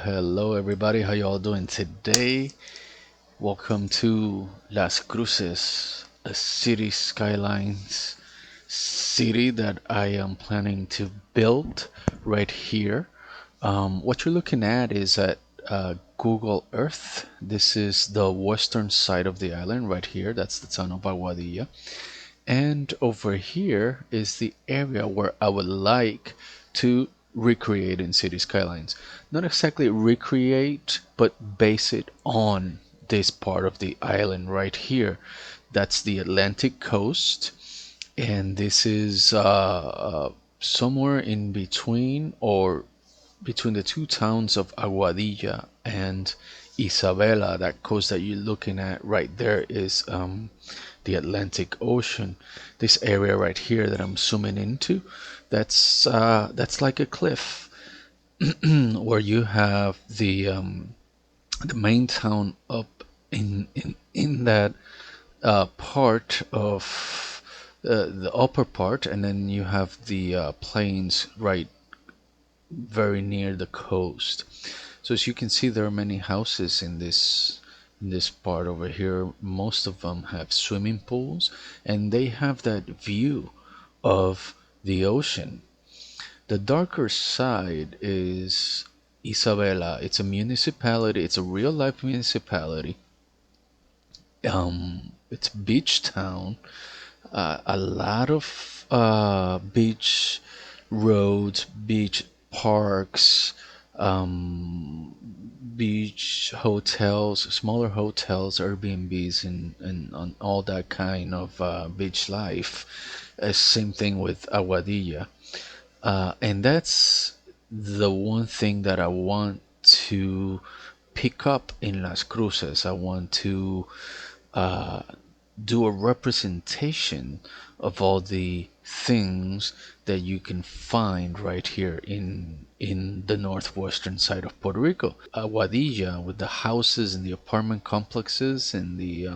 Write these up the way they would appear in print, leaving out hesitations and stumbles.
Hello everybody, how y'all doing today? Welcome to Las Cruces, a city skylines city that I am planning to build right here. What you're looking at is at Google Earth. This is the western side of the island right here. That's the town of Aguadilla. And over here is the area where I would like to recreate in City Skylines. Not exactly recreate, but base it on this part of the island right here. That's the Atlantic coast. And this is somewhere in between or between the two towns of Aguadilla and Isabela. That coast that you're looking at right there is the Atlantic Ocean. This area right here that I'm zooming into, that's like a cliff where you have the main town up in that part of the upper part, and then you have the plains right very near the coast. So as you can see, there are many houses in this part over here. Most of them have swimming pools, and they have that view of the ocean. The darker side is Isabela. It's a municipality. It's a real life municipality. It's a beach town. A lot of beach roads, beach parks, beach hotels, smaller hotels, Airbnbs, and on all that kind of beach life. Same thing with Aguadilla. And that's the one thing that I want to pick up in Las Cruces. I want to uh, do a representation of all the things that you can find right here in the northwestern side of Puerto Rico. Aguadilla, with the houses and the apartment complexes and the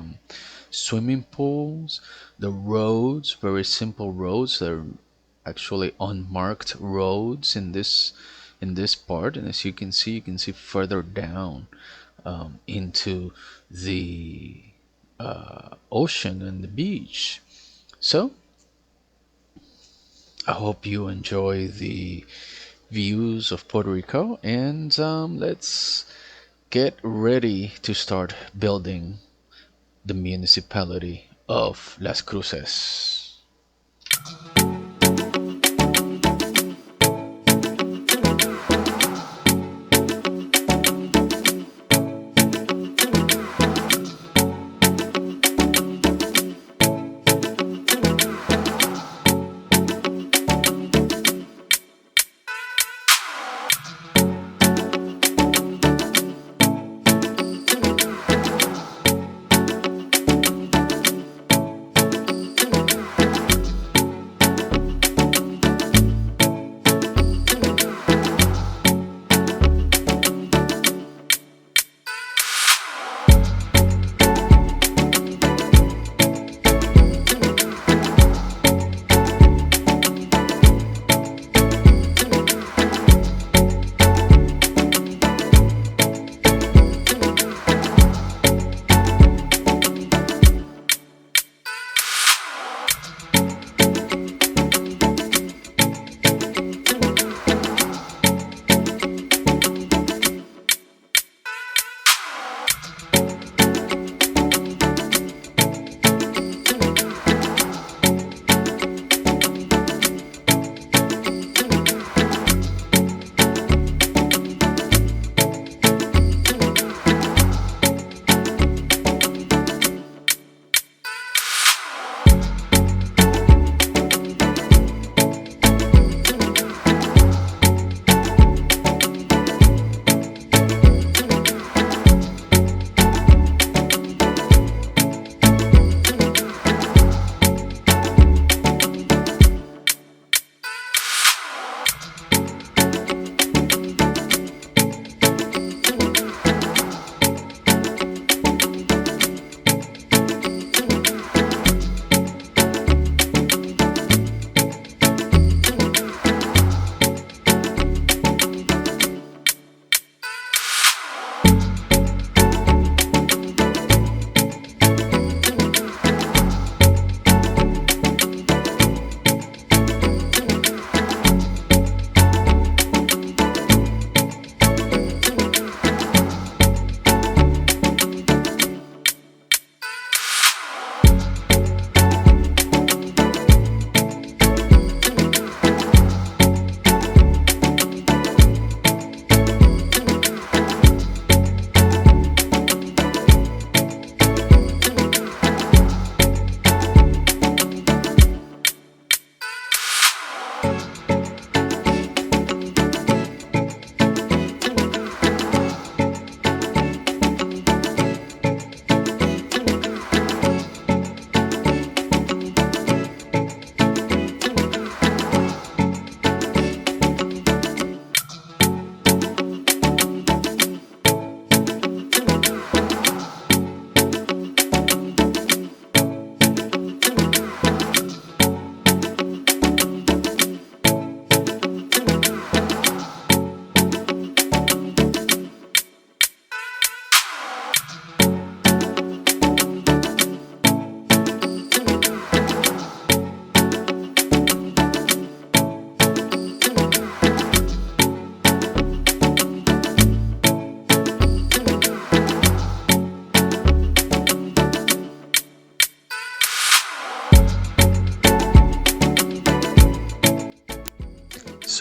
swimming pools, the roads, very simple roads. They're actually unmarked roads in this part, and as you can see further down into the ocean and the beach. So I hope you enjoy the views of Puerto Rico, and let's get ready to start building the municipality of Las Cruces.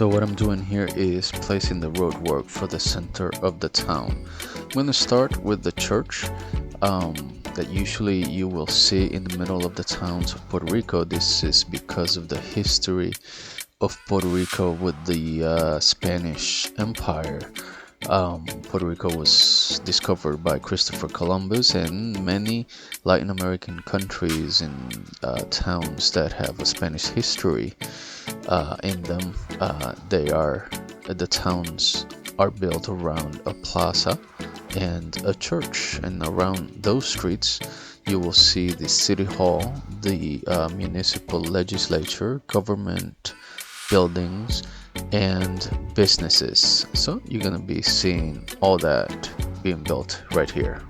So what I'm doing here is placing the roadwork for the center of the town. I'm going to start with the church that usually you will see in the middle of the towns of Puerto Rico. This is because of the history of Puerto Rico with the Spanish Empire. Puerto Rico was discovered by Christopher Columbus, and many Latin American countries and towns that have a Spanish history in them. The towns are built around a plaza and a church, and around those streets you will see the city hall, the municipal legislature, government buildings, and businesses. So you're gonna be seeing all that being built right here.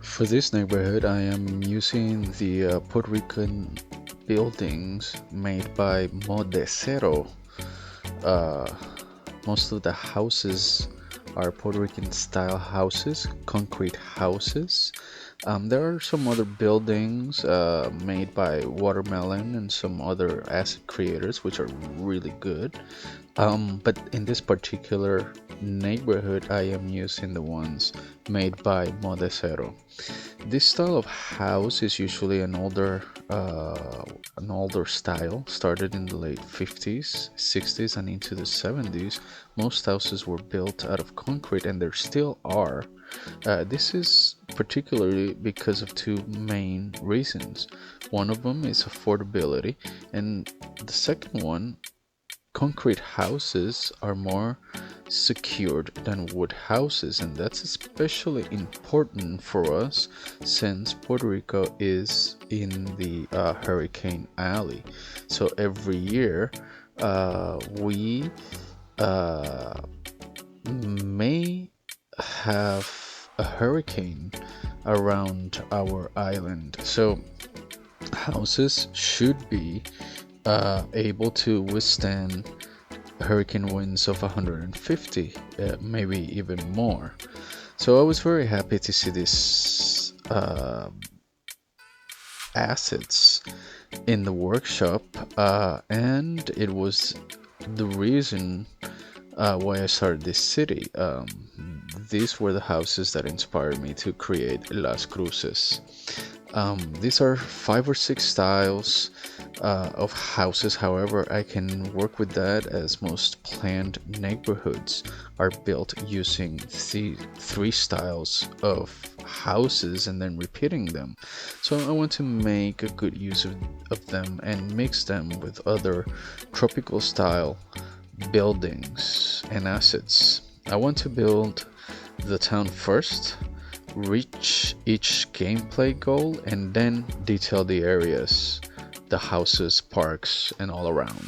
For this neighborhood, I am using the Puerto Rican buildings made by Modecero. Most of the houses are Puerto Rican style houses, concrete houses. There are some other buildings made by Watermelon and some other asset creators, which are really good. But in this particular neighborhood, I am using the ones made by Modecero. This style of house is usually an older style, started in the late 50s, 60s, and into the 70s. Most houses were built out of concrete, and there still are. This is particularly because of two main reasons. One of them is affordability, and the second one, concrete houses are more secured than wood houses, and that's especially important for us since Puerto Rico is in the Hurricane Alley. So every year we uh, may have a hurricane around our island. So houses should be able to withstand hurricane winds of 150, maybe even more. So I was very happy to see these assets in the workshop, and it was the reason why I started this city. These were the houses that inspired me to create Las Cruces. These are 5 or 6 styles of houses. However, I can work with that as most planned neighborhoods are built using the 3 styles of houses and then repeating them. So I want to make a good use of them and mix them with other tropical style buildings and assets. I want to build the town first, reach each gameplay goal, and then detail the areas, the houses, parks, and all around.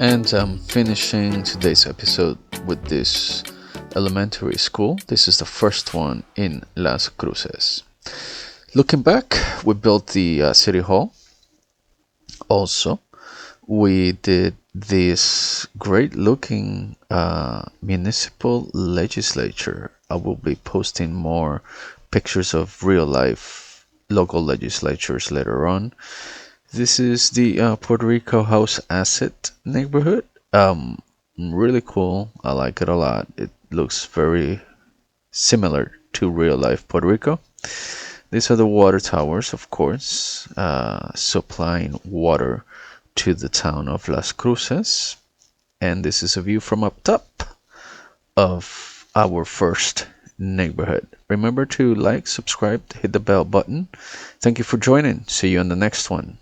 And I'm finishing today's episode with this elementary school. This is the first one in Las Cruces. Looking back, we built the city hall. Also, we did this great looking municipal legislature. I will be posting more pictures of real life local legislatures later on. This is the Puerto Rico House Asset neighborhood. Really cool. I like it a lot. It looks very similar to real life Puerto Rico. These are the water towers, of course, supplying water to the town of Las Cruces. And this is a view from up top of our first neighborhood. Remember to like, subscribe, hit the bell button. Thank you for joining. See you on the next one.